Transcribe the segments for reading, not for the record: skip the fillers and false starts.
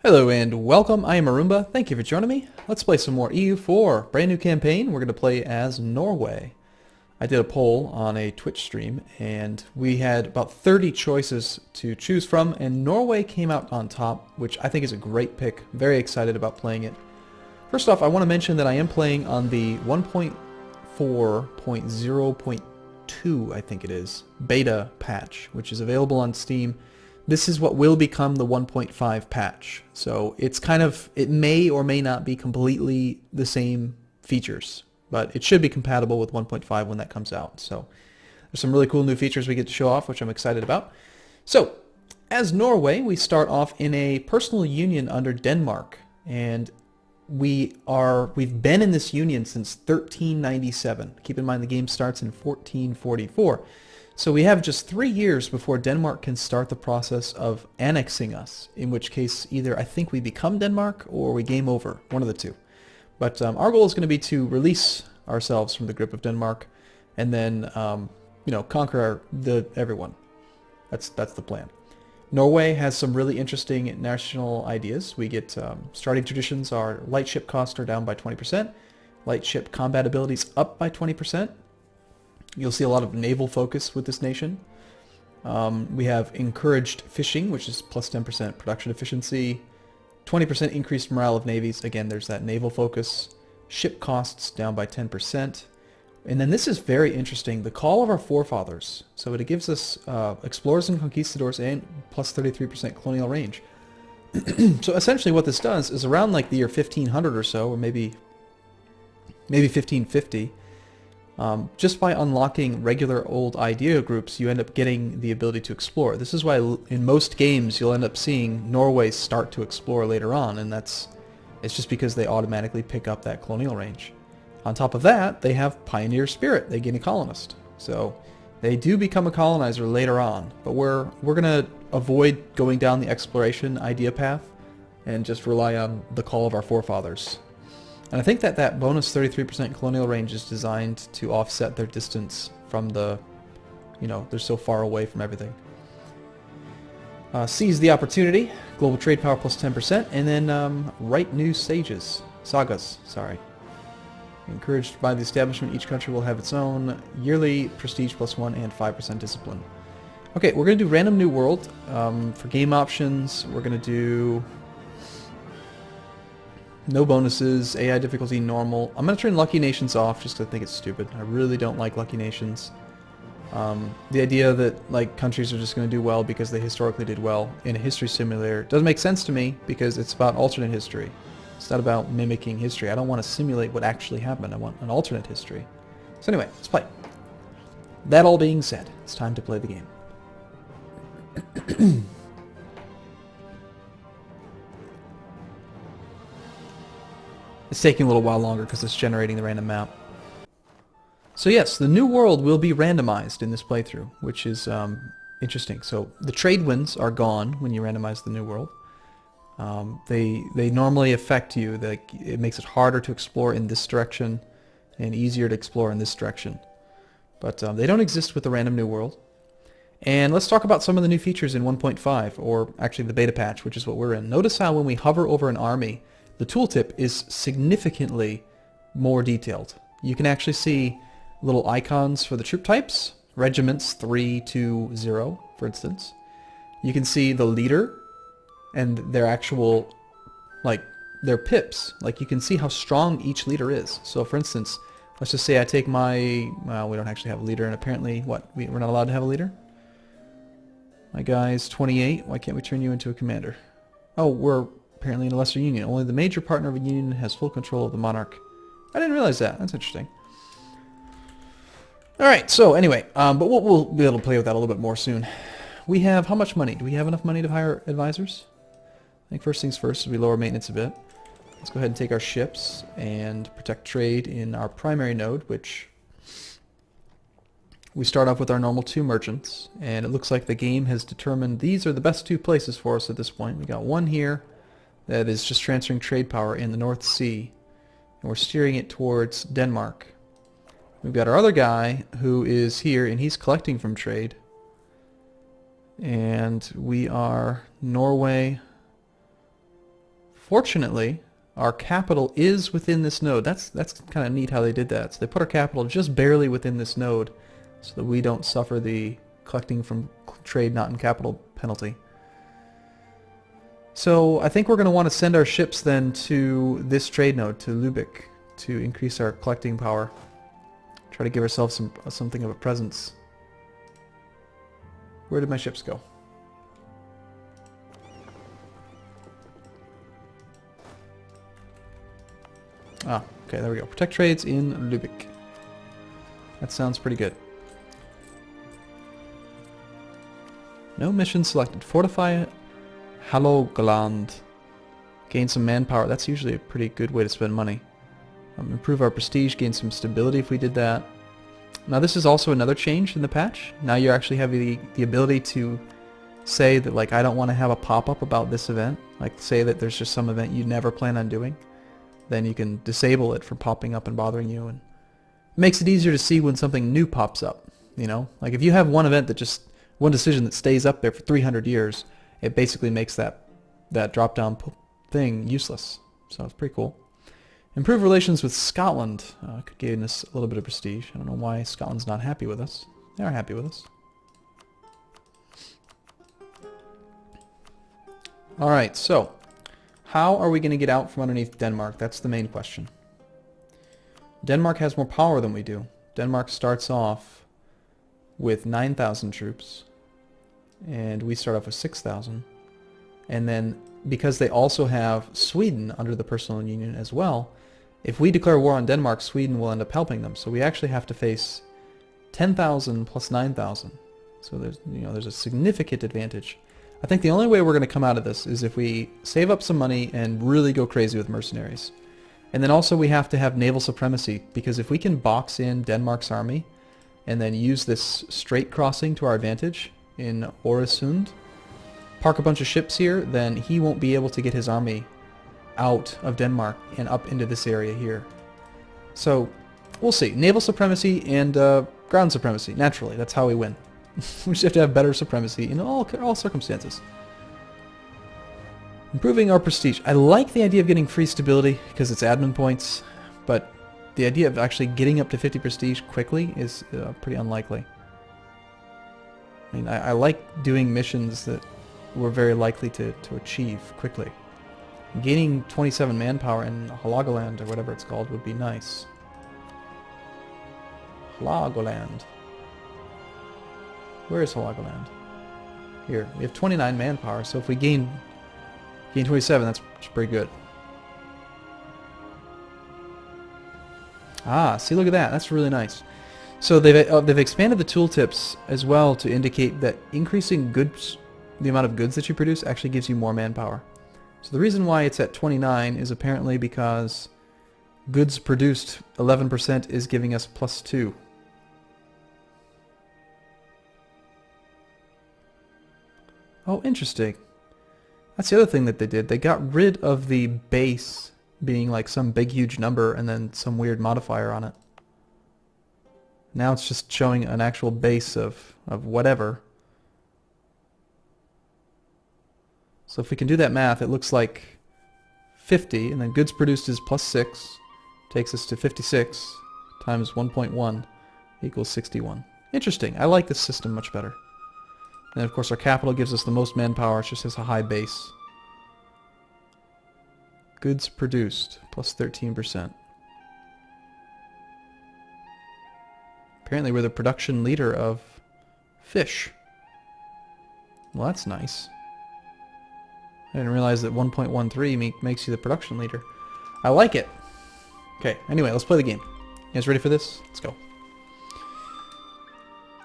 Hello and welcome, I am Arumba. Thank you for joining me. Let's play some more EU4. Brand new campaign, we're going to play as Norway. I did a poll on a Twitch stream and we had about 30 choices to choose from and Norway came out on top, which I think is a great pick. Very excited about playing it. First off, I want to mention that I am playing on the 1.4.0.2, I think it is, beta patch, which is available on Steam. This is what will become the 1.5 patch. So it's kind of, it may or may not be completely the same features, but it should be compatible with 1.5 when that comes out. So there's some really cool new features we get to show off, which I'm excited about. So as Norway, we start off in a personal union under Denmark, and we've been in this union since 1397. Keep in mind the game starts in 1444. So we have just 3 years before Denmark can start the process of annexing us, in which case either I think we become Denmark or we game over, one of the two. But our goal is going to be to release ourselves from the grip of Denmark and then, conquer everyone. That's the plan. Norway has some really interesting national ideas. We get starting traditions are light ship costs are down by 20%, light ship combat abilities up by 20%. You'll see a lot of naval focus with this nation. We have encouraged fishing, which is plus 10% production efficiency, 20% increased morale of navies. Again, there's that naval focus. Ship costs down by 10%. And then this is very interesting, the call of our forefathers. So it gives us explorers and conquistadors and plus 33% colonial range. So essentially what this does is around like the year 1500 or so, or maybe 1550, just by unlocking regular old idea groups, you end up getting the ability to explore. This is why in most games you'll end up seeing Norway start to explore later on, and it's just because they automatically pick up that colonial range. On top of that, they have pioneer spirit. They gain a colonist. So they do become a colonizer later on, but we're going to avoid going down the exploration idea path and just rely on the call of our forefathers. And I think that bonus 33% colonial range is designed to offset their distance from the, they're so far away from everything. Seize the opportunity, global trade power plus 10%, and then write new sagas, sorry. Encouraged by the establishment, each country will have its own yearly prestige plus 1 and 5% discipline. Okay, we're going to do random new world. For game options, we're going to do no bonuses, AI difficulty normal. I'm going to turn Lucky Nations off just because I think it's stupid. I really don't like Lucky Nations. The idea that like countries are just going to do well because they historically did well in a history simulator doesn't make sense to me because it's about alternate history. It's not about mimicking history. I don't want to simulate what actually happened. I want an alternate history. So anyway, let's play. That all being said, it's time to play the game. It's taking a little while longer because it's generating the random map. So yes, the new world will be randomized in this playthrough, which is interesting. So the trade winds are gone when you randomize the new world. They normally affect you. It makes it harder to explore in this direction and easier to explore in this direction. But they don't exist with the random new world. And let's talk about some of the new features in 1.5, or actually the beta patch, which is what we're in. Notice how when we hover over an army, the tooltip is significantly more detailed. You can actually see little icons for the troop types, regiments 3 to 0, for instance. You can see the leader and their actual, their pips. You can see how strong each leader is. So for instance, let's just say I take we don't actually have a leader, and apparently, we're not allowed to have a leader? My guy's 28, why can't we turn you into a commander? Oh, we're apparently in a lesser union. Only the major partner of a union has full control of the monarch. I didn't realize that. That's interesting. Alright, so anyway, but we'll be able to play with that a little bit more soon. We have, how much money? Do we have enough money to hire advisors? I think first things first is we lower maintenance a bit. Let's go ahead and take our ships and protect trade in our primary node, which we start off with our normal 2 merchants, and it looks like the game has determined these are the best 2 places for us at this point. We got one here that is just transferring trade power in the North Sea, and we're steering it towards Denmark. We've got our other guy who is here, and he's collecting from trade. And we are Norway, Fortunately, our capital is within this node. That's kind of neat how they did that. So they put our capital just barely within this node so that we don't suffer the collecting from trade not in capital penalty. So I think we're going to want to send our ships then to this trade node, to Lübeck, to increase our collecting power. Try to give ourselves something of a presence. Where did my ships go? Ah, okay, there we go. Protect trades in Lübeck. That sounds pretty good. No mission selected. Fortify Hålogaland. Gain some manpower. That's usually a pretty good way to spend money. Improve our prestige, gain some stability if we did that. Now this is also another change in the patch. Now you actually have the ability to say that, like, I don't want to have a pop-up about this event. Like, say that there's just some event you never plan on doing. Then you can disable it from popping up and bothering you, and it makes it easier to see when something new pops up, you know? Like if you have one event that just, one decision that stays up there for 300 years, it basically makes that drop-down thing useless. So it's pretty cool. Improve relations with Scotland. Could gain us a little bit of prestige. I don't know why Scotland's not happy with us. They are happy with us. Alright, so how are we going to get out from underneath Denmark? That's the main question. Denmark has more power than we do. Denmark starts off with 9,000 troops, and we start off with 6,000. And then, because they also have Sweden under the personal union as well, if we declare war on Denmark, Sweden will end up helping them. So we actually have to face 10,000 plus 9,000. So there's a significant advantage. I think the only way we're going to come out of this is if we save up some money and really go crazy with mercenaries. And then also we have to have naval supremacy, because if we can box in Denmark's army and then use this strait crossing to our advantage in Øresund, park a bunch of ships here, then he won't be able to get his army out of Denmark and up into this area here. So we'll see. Naval supremacy and ground supremacy. Naturally, that's how we win. We just have to have better supremacy in all circumstances. Improving our prestige. I like the idea of getting free stability because it's admin points, but the idea of actually getting up to 50 prestige quickly is pretty unlikely. I mean, I like doing missions that we're very likely to achieve quickly. Gaining 27 manpower in Hålogaland, or whatever it's called, would be nice. Hålogaland. Where is Hålogaland? Here. We have 29 manpower, so if we gain 27, that's pretty good. Ah, see, look at that. That's really nice. So they've expanded the tooltips as well to indicate that increasing goods, the amount of goods that you produce, actually gives you more manpower. So the reason why it's at 29 is apparently because goods produced 11% is giving us +2. Oh, interesting. That's the other thing that they did. They got rid of the base being like some big huge number and then some weird modifier on it. Now it's just showing an actual base of whatever. So if we can do that math, it looks like 50, and then goods produced is +6, takes us to 56 times 1.1 equals 61. Interesting. I like this system much better. And of course our capital gives us the most manpower. It just has a high base. Goods produced plus 13%. Apparently we're the production leader of fish. Well, that's nice. I didn't realize that 1.13 makes you the production leader. I like it. Okay, anyway, let's play the game. You guys ready for this? Let's go.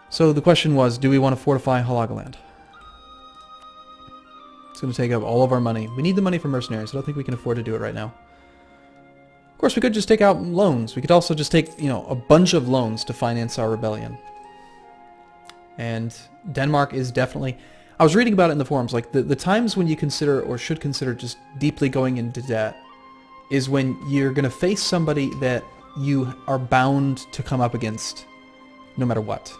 So the question was, do we want to fortify Hålogaland? It's going to take up all of our money. We need the money for mercenaries. I don't think we can afford to do it right now. Of course, we could just take out loans. We could also just take, a bunch of loans to finance our rebellion. And Denmark is definitely... I was reading about it in the forums, like the times when you consider or should consider just deeply going into debt is when you're going to face somebody that you are bound to come up against no matter what.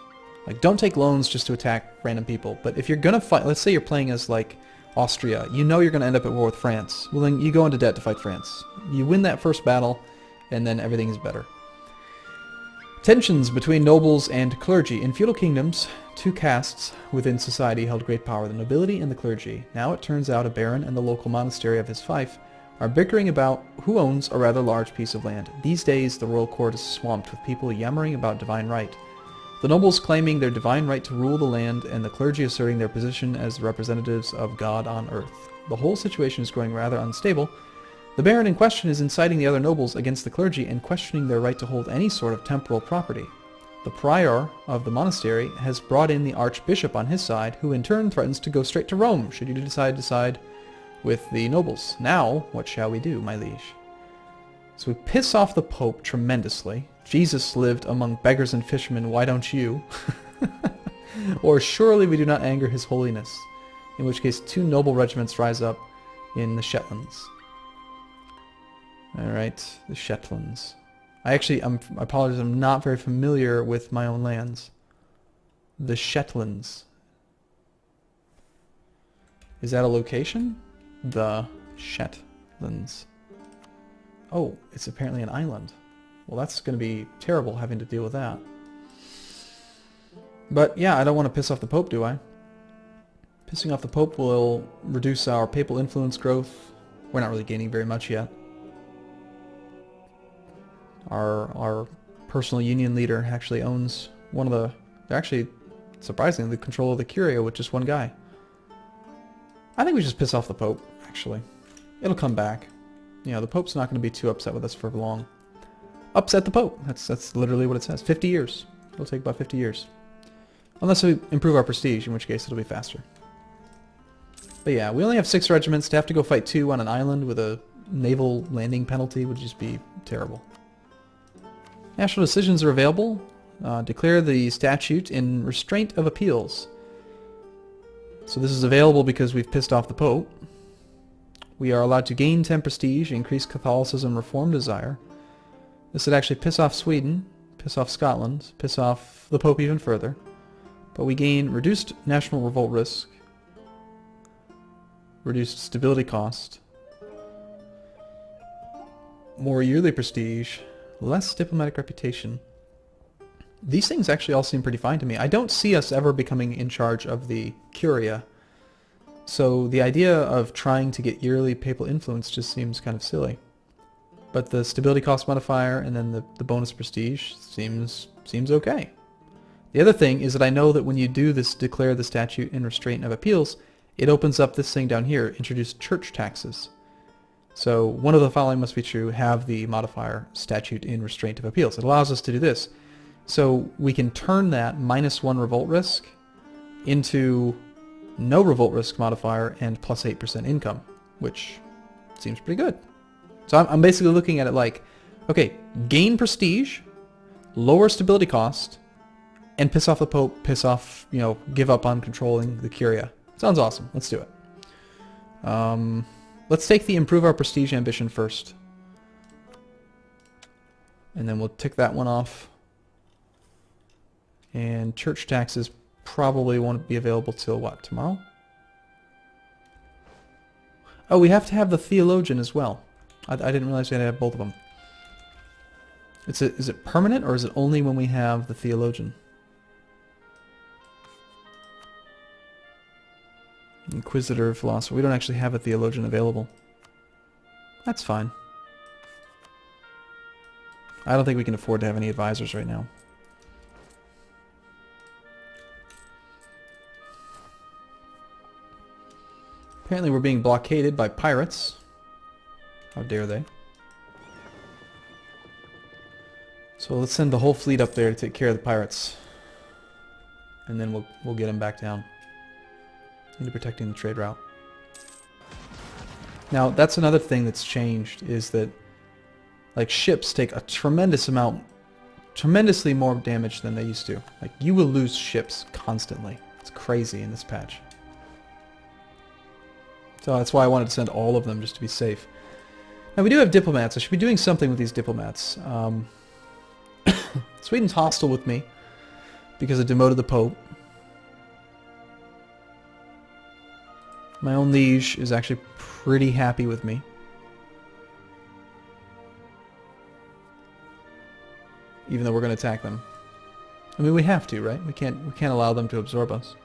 Like, don't take loans just to attack random people, but if you're going to fight, let's say you're playing as like Austria. You know you're going to end up at war with France. Well, then you go into debt to fight France. You win that first battle, and then everything is better. Tensions between nobles and clergy. In feudal kingdoms, two castes within society held great power, the nobility and the clergy. Now it turns out a baron and the local monastery of his fief are bickering about who owns a rather large piece of land. These days, the royal court is swamped with people yammering about divine right. The nobles claiming their divine right to rule the land, and the clergy asserting their position as the representatives of God on earth. The whole situation is growing rather unstable. The baron in question is inciting the other nobles against the clergy and questioning their right to hold any sort of temporal property. The prior of the monastery has brought in the archbishop on his side, who in turn threatens to go straight to Rome should you decide with the nobles. Now, what shall we do, my liege? So we piss off the Pope tremendously. Jesus lived among beggars and fishermen, why don't you? Or surely we do not anger his holiness, in which case two noble regiments rise up in the Shetlands. Alright, the Shetlands. I apologize, I'm not very familiar with my own lands. The Shetlands. Is that a location? The Shetlands. Oh, it's apparently an island. Well, that's going to be terrible having to deal with that. But yeah, I don't want to piss off the Pope, do I? Pissing off the Pope will reduce our papal influence growth. We're not really gaining very much yet. Our personal union leader actually owns one of the... They're actually, surprisingly, the control of the Curia with just one guy. I think we just piss off the Pope, actually. It'll come back. You know, the Pope's not going to be too upset with us for long. Upset the Pope. That's literally what it says. 50 years. It'll take about 50 years. Unless we improve our prestige, in which case it'll be faster. But yeah, we only have 6 regiments. To have to go fight 2 on an island with a naval landing penalty would just be terrible. National decisions are available. Declare the statute in restraint of appeals. So this is available because we've pissed off the Pope. We are allowed to gain 10 prestige, increase Catholicism reform desire. This would actually piss off Sweden, piss off Scotland, piss off the Pope even further. But we gain reduced national revolt risk, reduced stability cost, more yearly prestige, less diplomatic reputation. These things actually all seem pretty fine to me. I don't see us ever becoming in charge of the Curia. So the idea of trying to get yearly papal influence just seems kind of silly. But the stability cost modifier and then the bonus prestige seems okay. The other thing is that I know that when you do this, declare the statute in restraint of appeals, it opens up this thing down here, introduce church taxes. So one of the following must be true, have the modifier statute in restraint of appeals. It allows us to do this. So we can turn that -1 revolt risk into no revolt risk modifier and plus 8% income, which seems pretty good. So I'm basically looking at it like, okay, gain prestige, lower stability cost, and piss off the Pope, piss off, you know, give up on controlling the Curia. Sounds awesome. Let's do it. Let's take the improve our prestige ambition first. And then we'll tick that one off. And church taxes probably won't be available till what, tomorrow? Oh, we have to have the theologian as well. I didn't realize we had to have both of them. Is it permanent or is it only when we have the theologian? Inquisitor, philosopher. We don't actually have a theologian available. That's fine. I don't think we can afford to have any advisors right now. Apparently we're being blockaded by pirates. How dare they? So let's send the whole fleet up there to take care of the pirates. And then we'll get them back down into protecting the trade route. Now that's another thing that's changed, is that like ships take a tremendously more damage than they used to. Like you will lose ships constantly. It's crazy in this patch. So that's why I wanted to send all of them just to be safe. Now we do have diplomats. I should be doing something with these diplomats. Sweden's hostile with me because I demoted the Pope. My own liege is actually pretty happy with me. Even though we're going to attack them. I mean, we have to, right? We can't allow them to absorb us.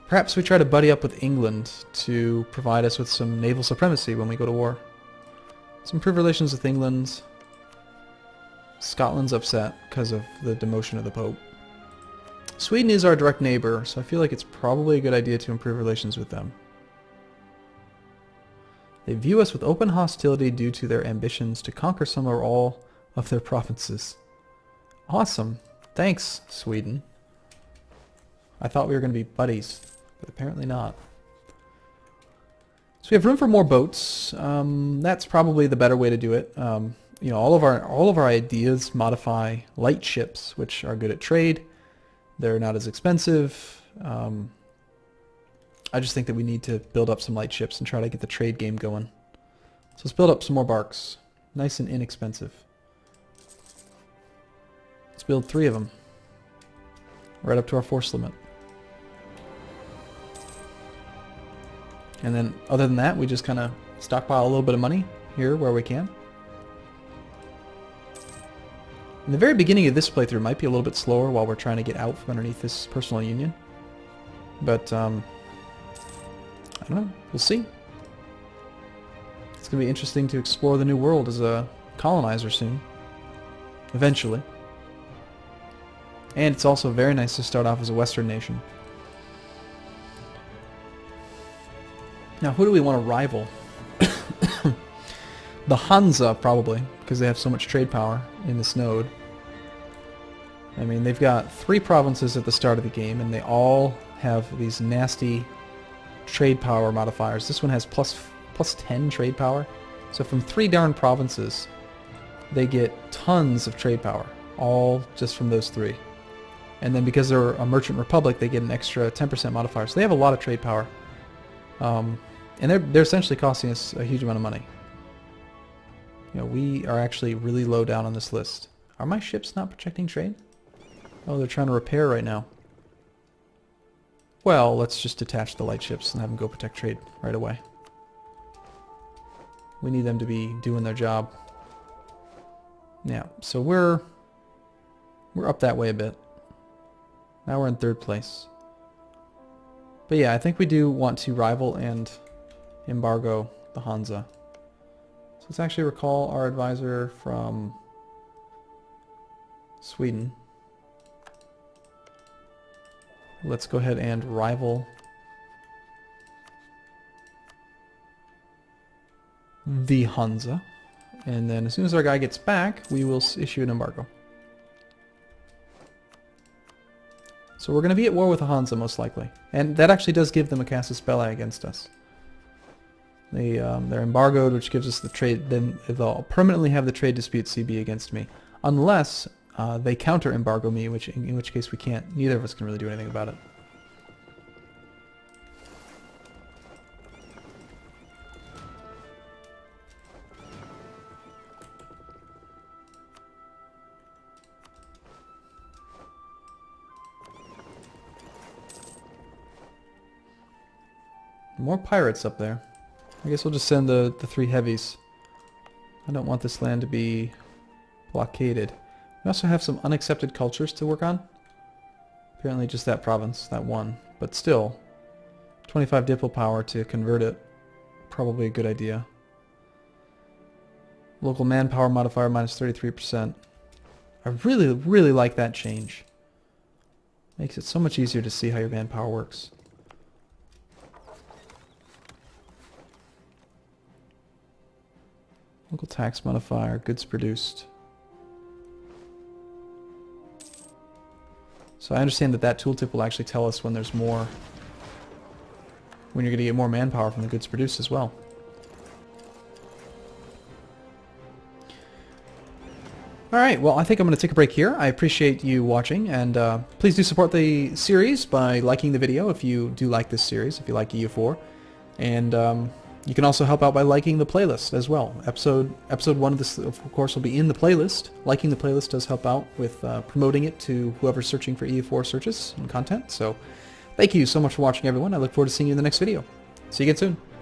Perhaps we try to buddy up with England to provide us with some naval supremacy when we go to war. Let's improve relations with England. Scotland's upset because of the demotion of the Pope. Sweden is our direct neighbor, so I feel like it's probably a good idea to improve relations with them. They view us with open hostility due to their ambitions to conquer some or all of their provinces. Awesome. Thanks, Sweden. I thought we were going to be buddies, but apparently not. So we have room for more boats. That's probably the better way to do it. You know, all of our ideas modify light ships, which are good at trade. They're not as expensive. I just think that we need to build up some light ships and try to get the trade game going. So let's build up some more barks. Nice and inexpensive. Let's build 3 of them. Right up to our force limit. And then, other than that, we just kind of stockpile a little bit of money here where we can. In the very beginning of this playthrough might be a little bit slower while we're trying to get out from underneath this personal union. But, I don't know. We'll see. It's going to be interesting to explore the new world as a colonizer soon. Eventually. And it's also very nice to start off as a Western nation. Now, who do we want to rival? The Hansa, probably, because they have so much trade power in this node. I mean, they've got 3 provinces at the start of the game, and they all have these nasty trade power modifiers. This one has plus 10 trade power. So from 3 darn provinces, they get tons of trade power, all just from those 3. And then because they're a merchant republic, they get an extra 10% modifier. So they have a lot of trade power. And they're essentially costing us a huge amount of money. You know, we are actually really low down on this list. Are my ships not protecting trade? Oh, they're trying to repair right now. Well, let's just detach the light ships and have them go protect trade right away. We need them to be doing their job. Yeah, so we're up that way a bit. Now we're in 3rd place. But yeah, I think we do want to rival and embargo the Hansa. So let's actually recall our advisor from Sweden. Let's go ahead and rival the Hansa. And then as soon as our guy gets back, we will issue an embargo. So we're going to be at war with the Hansa most likely. And that actually does give them a casus belli against us. They're embargoed, which gives us the trade. Then they'll permanently have the trade dispute CB against me. Unless they counter-embargo me, in which case we can't. Neither of us can really do anything about it. More pirates up there. I guess we'll just send the 3 heavies. I don't want this land to be blockaded. We also have some unaccepted cultures to work on. Apparently just that province, that one. But still, 25 diplo power to convert it. Probably a good idea. Local manpower modifier minus 33%. I really, really like that change. Makes it so much easier to see how your manpower works. Local tax modifier, goods produced. So I understand that tooltip will actually tell us when there's more, when you're going to get more manpower from the goods produced as well. Alright, well I think I'm going to take a break here. I appreciate you watching, and please do support the series by liking the video if you do like this series, if you like EU4. And you can also help out by liking the playlist as well. Episode 1 of this, of course, will be in the playlist. Liking the playlist does help out with promoting it to whoever's searching for EU4 searches and content. So thank you so much for watching, everyone. I look forward to seeing you in the next video. See you again soon.